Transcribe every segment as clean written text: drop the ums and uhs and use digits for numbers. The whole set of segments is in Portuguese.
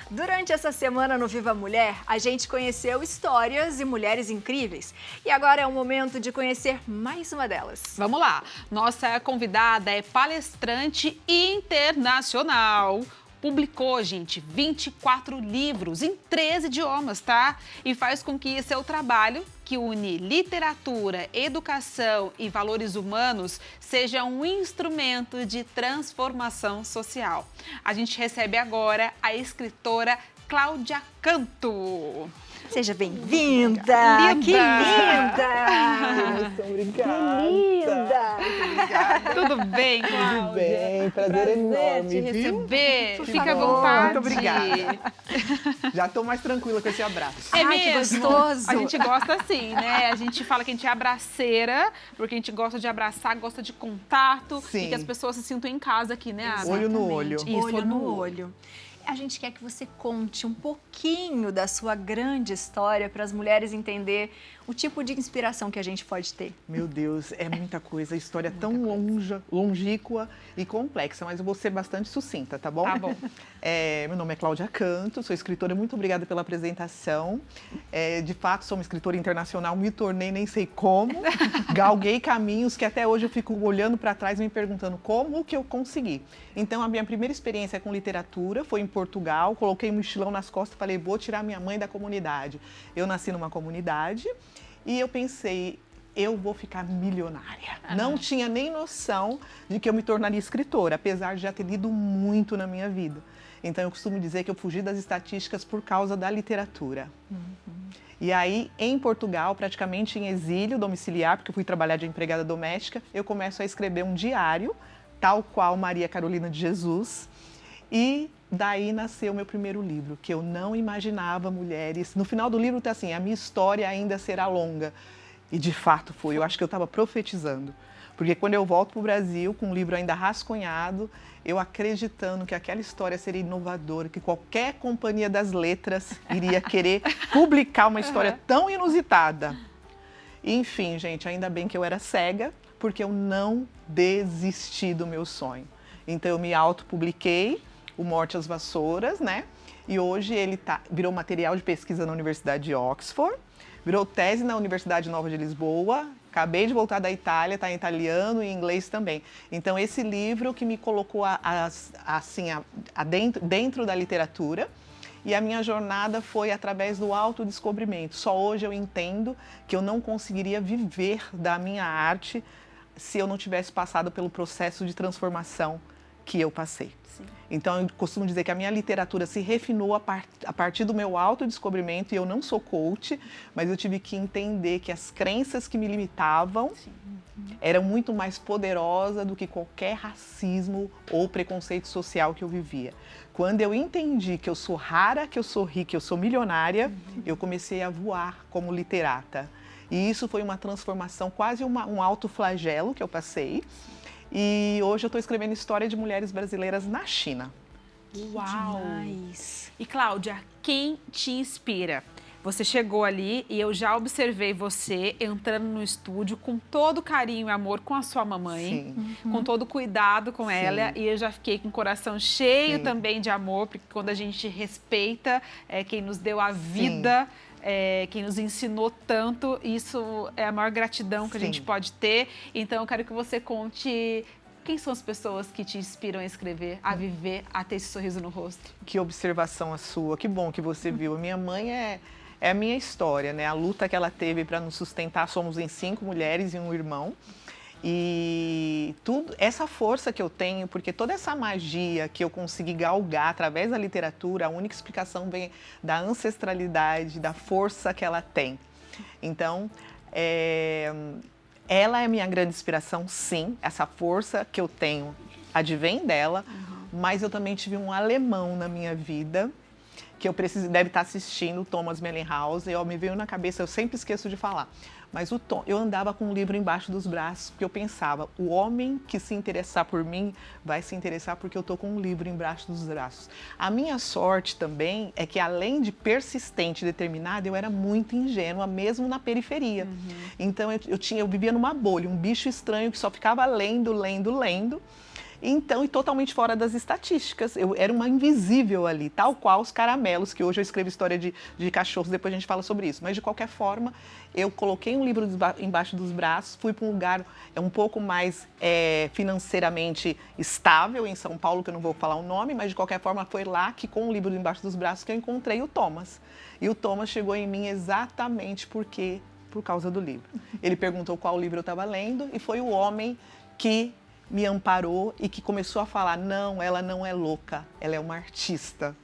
Durante essa semana no Viva Mulher, a gente conheceu histórias e mulheres incríveis. E agora é o momento de conhecer mais uma delas. Vamos lá. Nossa convidada é palestrante internacional. Publicou, gente, 24 livros em 13 idiomas, tá? E faz com que seu trabalho, que une literatura, educação e valores humanos, seja um instrumento de transformação social. A gente recebe agora a escritora Cláudia Canto. Seja bem-vinda! Que linda! Obrigada! Que linda! Obrigada. Tudo bem, Cláudia? Tudo bem, prazer enorme, te viu? receber. Por Fica à favor. vontade. Muito obrigada. Já estou mais tranquila com esse abraço. É Ai, que mesmo? gostoso. A gente gosta assim, né? A gente fala que a gente é abraceira, porque a gente gosta de abraçar, gosta de contato. Sim. E que as pessoas se sintam em casa aqui, né, Ana? Olho no olho. Isso, Olho no olho. A gente quer que você conte um pouquinho da sua grande história para as mulheres entender o tipo de inspiração que a gente pode ter. Meu Deus, é muita coisa. A história é tão longínqua e complexa, mas eu vou ser bastante sucinta, tá bom? Tá bom. Meu nome é Cláudia Canto, sou escritora. Muito obrigada pela apresentação. De fato, sou uma escritora internacional, me tornei nem sei como. Galguei caminhos que até hoje eu fico olhando para trás e me perguntando como que eu consegui. Então, a minha primeira experiência com literatura foi em Portugal. Coloquei um mochilão nas costas e falei, vou tirar minha mãe da comunidade. Eu nasci numa comunidade e eu pensei, eu vou ficar milionária. Não tinha nem noção de que eu me tornaria escritora, apesar de já ter lido muito na minha vida. Então, eu costumo dizer que eu fugi das estatísticas por causa da literatura. E aí, em Portugal, praticamente em exílio domiciliar, porque eu fui trabalhar de empregada doméstica, eu começo a escrever um diário, tal qual Maria Carolina de Jesus. E daí nasceu o meu primeiro livro, que eu não imaginava mulheres. No final do livro está assim, a minha história ainda será longa. E de fato foi, eu acho que eu estava profetizando. Porque quando eu volto para o Brasil, com o livro ainda rascunhado, eu acreditando que aquela história seria inovadora, que qualquer companhia das letras iria querer publicar uma história tão inusitada. Enfim, gente, ainda bem que eu era cega, porque eu não desisti do meu sonho. Então eu me autopubliquei, o Morte às Vassouras, né? E hoje ele virou material de pesquisa na Universidade de Oxford, virou tese na Universidade Nova de Lisboa, acabei de voltar da Itália, está em italiano e em inglês também. Então esse livro que me colocou dentro da literatura, e a minha jornada foi através do autodescobrimento. Só hoje eu entendo que eu não conseguiria viver da minha arte se eu não tivesse passado pelo processo de transformação que eu passei. Sim. Então, eu costumo dizer que a minha literatura se refinou a partir do meu autodescobrimento, e eu não sou coach, mas eu tive que entender que as crenças que me limitavam eram muito mais poderosas do que qualquer racismo ou preconceito social que eu vivia. Quando eu entendi que eu sou rara, que eu sou rica, que eu sou milionária, eu comecei a voar como literata. E isso foi uma transformação, quase um autoflagelo que eu passei. E hoje eu estou escrevendo história de mulheres brasileiras na China. Uau! Demais. E Cláudia, quem te inspira? Você chegou ali e eu já observei você entrando no estúdio com todo carinho e amor com a sua mamãe, Sim. com todo cuidado com ela, e eu já fiquei com o coração cheio Sim. também de amor, porque quando a gente respeita quem nos deu a vida, quem nos ensinou tanto, isso é a maior gratidão que a gente pode ter. Então eu quero que você conte quem são as pessoas que te inspiram a escrever, a viver, a ter esse sorriso no rosto. Que observação a sua, que bom que você viu. A minha mãe é a minha história, né? A luta que ela teve para nos sustentar. Somos em 5 mulheres e um irmão. E essa força que eu tenho, porque toda essa magia que eu consegui galgar através da literatura, a única explicação vem da ancestralidade, da força que ela tem. Então, ela é minha grande inspiração, sim. Essa força que eu tenho advém dela, mas eu também tive um alemão na minha vida, que deve estar assistindo, o Thomas Mellenhausen, e me veio na cabeça, eu sempre esqueço de falar. Mas eu andava com um livro embaixo dos braços, porque eu pensava, o homem que se interessar por mim vai se interessar porque eu estou com um livro embaixo dos braços. A minha sorte também é que, além de persistente e determinada, eu era muito ingênua, mesmo na periferia. Então eu vivia numa bolha, um bicho estranho que só ficava lendo. Então, e totalmente fora das estatísticas. Eu era uma invisível ali, tal qual os caramelos, que hoje eu escrevo história de cachorros, depois a gente fala sobre isso. Mas, de qualquer forma, eu coloquei um livro embaixo dos braços, fui para um lugar um pouco mais financeiramente estável, em São Paulo, que eu não vou falar o nome, mas, de qualquer forma, foi lá que, com o livro embaixo dos braços, que eu encontrei o Thomas. E o Thomas chegou em mim exatamente por causa do livro. Ele perguntou qual livro eu estava lendo e foi o homem que me amparou e que começou a falar, não, ela não é louca, ela é uma artista.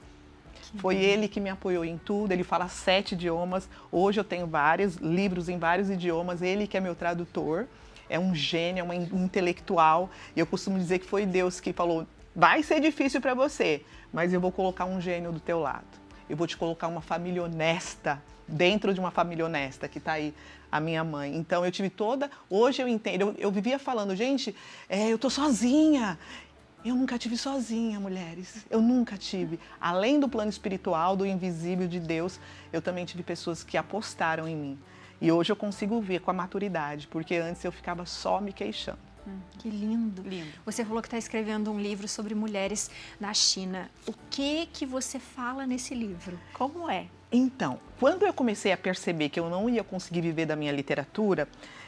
Foi ele que me apoiou em tudo, ele fala 7 idiomas, hoje eu tenho vários livros em vários idiomas, ele que é meu tradutor, é um gênio, é um intelectual, e eu costumo dizer que foi Deus que falou, vai ser difícil para você, mas eu vou colocar um gênio do teu lado, eu vou te colocar uma família honesta, dentro de uma família honesta, que está aí a minha mãe. Então, eu tive hoje eu entendo, eu vivia falando, gente, eu tô sozinha. Eu nunca tive sozinha, mulheres. Eu nunca tive. Além do plano espiritual, do invisível de Deus, eu também tive pessoas que apostaram em mim. E hoje eu consigo ver com a maturidade, porque antes eu ficava só me queixando. Que lindo. Lindo. Você falou que está escrevendo um livro sobre mulheres na China. O que você fala nesse livro? Como é? Então, quando eu comecei a perceber que eu não ia conseguir viver da minha literatura,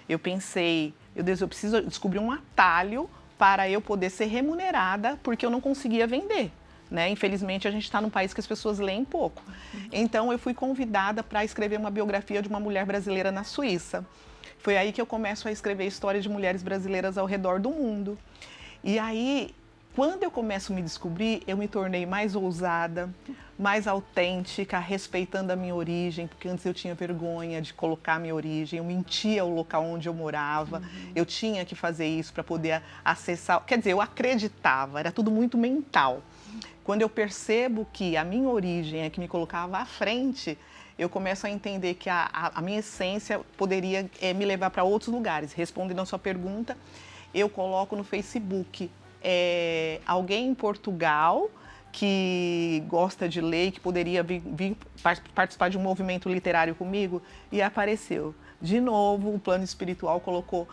eu pensei, meu Deus, eu preciso descobrir um atalho para eu poder ser remunerada, porque eu não conseguia vender. Né? Infelizmente, a gente está num país que as pessoas leem pouco. Então, eu fui convidada para escrever uma biografia de uma mulher brasileira na Suíça. Foi aí que eu começo a escrever histórias de mulheres brasileiras ao redor do mundo. E aí, quando eu começo a me descobrir, eu me tornei mais ousada, mais autêntica, respeitando a minha origem, porque antes eu tinha vergonha de colocar a minha origem, eu mentia o local onde eu morava, eu tinha que fazer isso para poder acessar, quer dizer, eu acreditava, era tudo muito mental. Quando eu percebo que a minha origem é que me colocava à frente, eu começo a entender que a minha essência poderia me levar para outros lugares. Respondendo a sua pergunta, eu coloco no Facebook alguém em Portugal que gosta de ler, que poderia vir participar de um movimento literário comigo, e apareceu. De novo, o plano espiritual colocou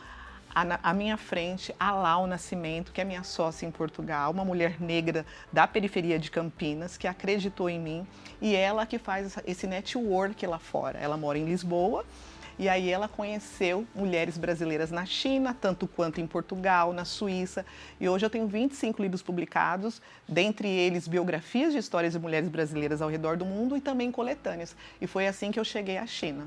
à minha frente a Lau Nascimento, que é minha sócia em Portugal, uma mulher negra da periferia de Campinas, que acreditou em mim, e ela que faz esse network lá fora. Ela mora em Lisboa, e aí ela conheceu mulheres brasileiras na China, tanto quanto em Portugal, na Suíça, e hoje eu tenho 25 livros publicados, dentre eles biografias de histórias de mulheres brasileiras ao redor do mundo e também coletâneas. E foi assim que eu cheguei à China.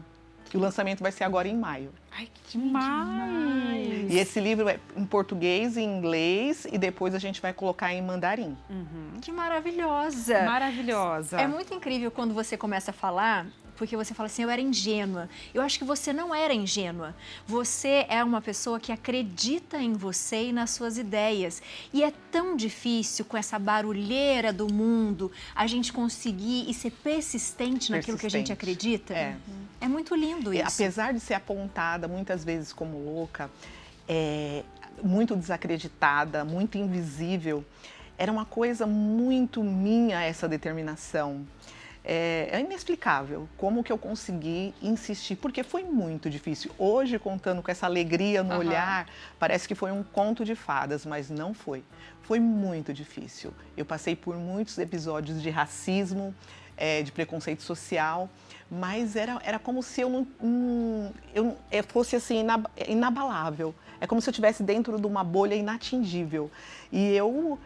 E o lançamento vai ser agora em maio. Ai, que demais! E esse livro é em português e em inglês, e depois a gente vai colocar em mandarim. Que maravilhosa! Maravilhosa. É muito incrível quando você começa a falar, porque você fala assim, eu era ingênua. Eu acho que você não era ingênua. Você é uma pessoa que acredita em você e nas suas ideias. E é tão difícil, com essa barulheira do mundo, a gente conseguir e ser persistente naquilo que a gente acredita. É muito lindo isso. Apesar de ser apontada muitas vezes como louca, muito desacreditada, muito invisível, era uma coisa muito minha essa determinação. É inexplicável como que eu consegui insistir, porque foi muito difícil. Hoje, contando com essa alegria no olhar, parece que foi um conto de fadas, mas não foi. Foi muito difícil. Eu passei por muitos episódios de racismo, de preconceito social, mas era como se eu fosse assim, inabalável. É como se eu estivesse dentro de uma bolha inatingível. E eu,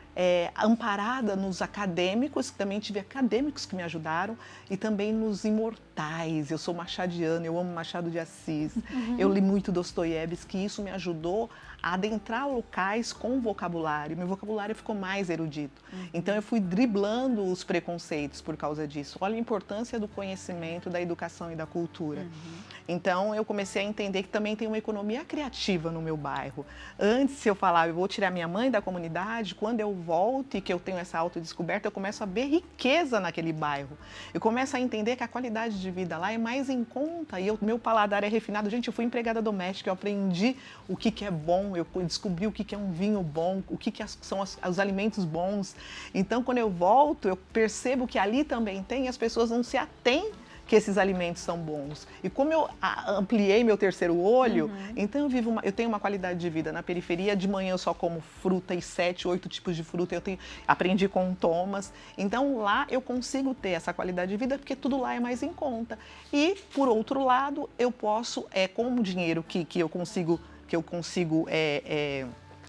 amparada nos acadêmicos, também tive acadêmicos que me ajudaram, e também nos imortais. Eu sou machadiana, eu amo Machado de Assis. Eu li muito Dostoiévski, e isso me ajudou a adentrar locais com vocabulário. Meu vocabulário ficou mais erudito. Então, eu fui driblando os preconceitos por causa disso. Olha a importância do conhecimento, da educação e da cultura. Então, eu comecei a entender que também tem uma economia criativa no meu bairro. Antes, se eu falava, eu vou tirar minha mãe da comunidade, quando eu volto e que eu tenho essa autodescoberta, eu começo a ver riqueza naquele bairro. Eu começo a entender que a qualidade de vida lá é mais em conta, e o meu paladar é refinado. Gente, eu fui empregada doméstica, eu aprendi o que é bom, eu descobri o que é um vinho bom, o que são os alimentos bons. Então, quando eu volto, eu percebo que ali também tem, e as pessoas não se atêm que esses alimentos são bons. E como eu ampliei meu terceiro olho, então eu tenho uma qualidade de vida. Na periferia, de manhã eu só como fruta e 7, 8 tipos de fruta. Aprendi com o Thomas. Então lá eu consigo ter essa qualidade de vida porque tudo lá é mais em conta. E, por outro lado, eu posso, com o dinheiro que eu consigo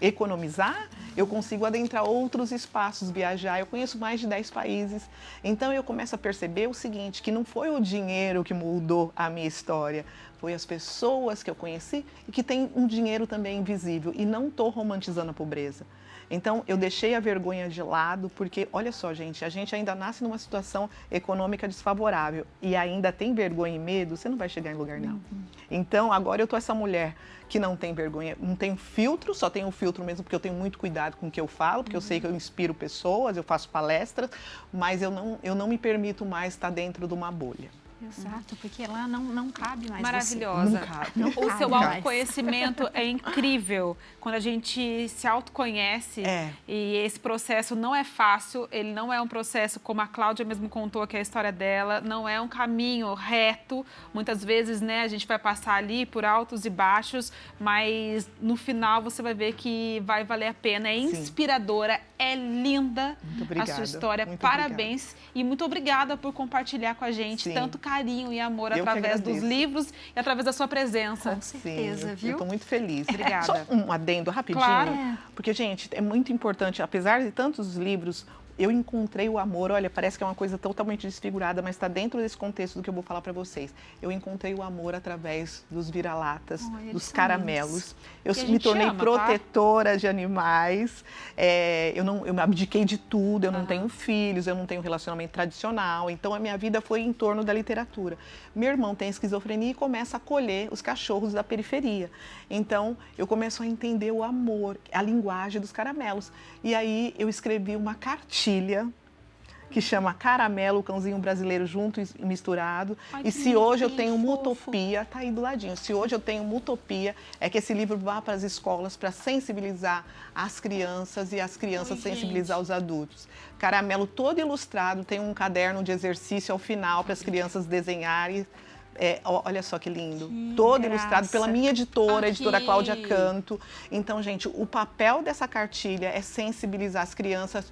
economizar, eu consigo adentrar outros espaços, viajar. Eu conheço mais de 10 países. Então eu começo a perceber o seguinte, que não foi o dinheiro que mudou a minha história, foi as pessoas que eu conheci e que têm um dinheiro também invisível. E não estou romantizando a pobreza. Então, eu deixei a vergonha de lado, porque, olha só, gente, a gente ainda nasce numa situação econômica desfavorável e ainda tem vergonha e medo, você não vai chegar em lugar nenhum. Então, agora eu tô essa mulher que não tem vergonha, não tem filtro, só tenho filtro mesmo porque eu tenho muito cuidado com o que eu falo, porque eu sei que eu inspiro pessoas, eu faço palestras, mas eu não me permito mais estar dentro de uma bolha. Exato, porque lá não cabe mais Maravilhosa. Não cabe. O seu mais. autoconhecimento é incrível. Quando a gente se autoconhece, e esse processo não é fácil, ele não é um processo, como a Cláudia mesmo contou que é a história dela, não é um caminho reto. Muitas vezes, né, a gente vai passar ali por altos e baixos, mas no final você vai ver que vai valer a pena. É inspiradora, é linda a sua história. Muito Parabéns obrigada. E muito obrigada por compartilhar com a gente tanto carinho e amor Eu através dos livros e através da sua presença. Com certeza, Sim, viu? eu estou muito feliz. Obrigada. Só um adendo rapidinho, Claro. porque, gente, é muito importante, apesar de tantos livros, eu encontrei o amor, olha, parece que é uma coisa totalmente desfigurada, mas está dentro desse contexto do que eu vou falar para vocês. Eu encontrei o amor através dos vira-latas, dos caramelos. Eu me tornei protetora de animais, eu me abdiquei de tudo, eu não tenho filhos, eu não tenho relacionamento tradicional, então a minha vida foi em torno da literatura. Meu irmão tem esquizofrenia e começa a acolher os cachorros da periferia. Então, eu começo a entender o amor, a linguagem dos caramelos. E aí, eu escrevi uma cartilha que chama Caramelo, o cãozinho brasileiro junto e misturado. Ai, e se hoje eu que tenho uma fofo. utopia, tá aí do ladinho. Se hoje eu tenho uma utopia, é que esse livro vá para as escolas para sensibilizar as crianças e as crianças sensibilizar os adultos. Caramelo todo ilustrado, tem um caderno de exercício ao final para as crianças desenharem. Olha só que lindo, todo ilustrado pela minha editora, a editora Cláudia Canto. Então, gente, o papel dessa cartilha é sensibilizar as crianças,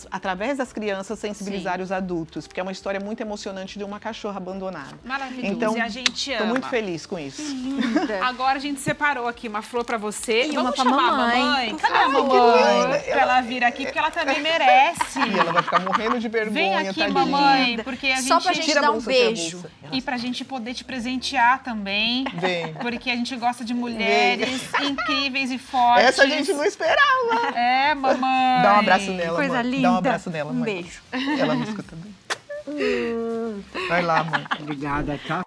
através das crianças, sensibilizar os adultos, porque é uma história muito emocionante de uma cachorra abandonada. Maravilhoso, então, e a gente ama. Estou muito feliz com isso. Linda. Agora a gente separou aqui uma flor pra você. E Vamos uma pra chamar mamãe. a mamãe? Cadê a mamãe? Pra ela vir aqui, porque ela também merece. E ela vai ficar morrendo de vergonha, Vem aqui, tadinha. mamãe, porque a gente... Só pra gente Tira a dar um bolsa, tira a beijo. bolsa. E pra gente poder te presentear também. Vem. Porque a gente gosta de mulheres incríveis e fortes. Essa a gente não esperava. É, mamãe. Dá um abraço nela, Coisa mãe. linda. Dá um abraço nela, Um mãe. beijo. Ela me escuta bem. Vai lá, mãe. Obrigada, tá?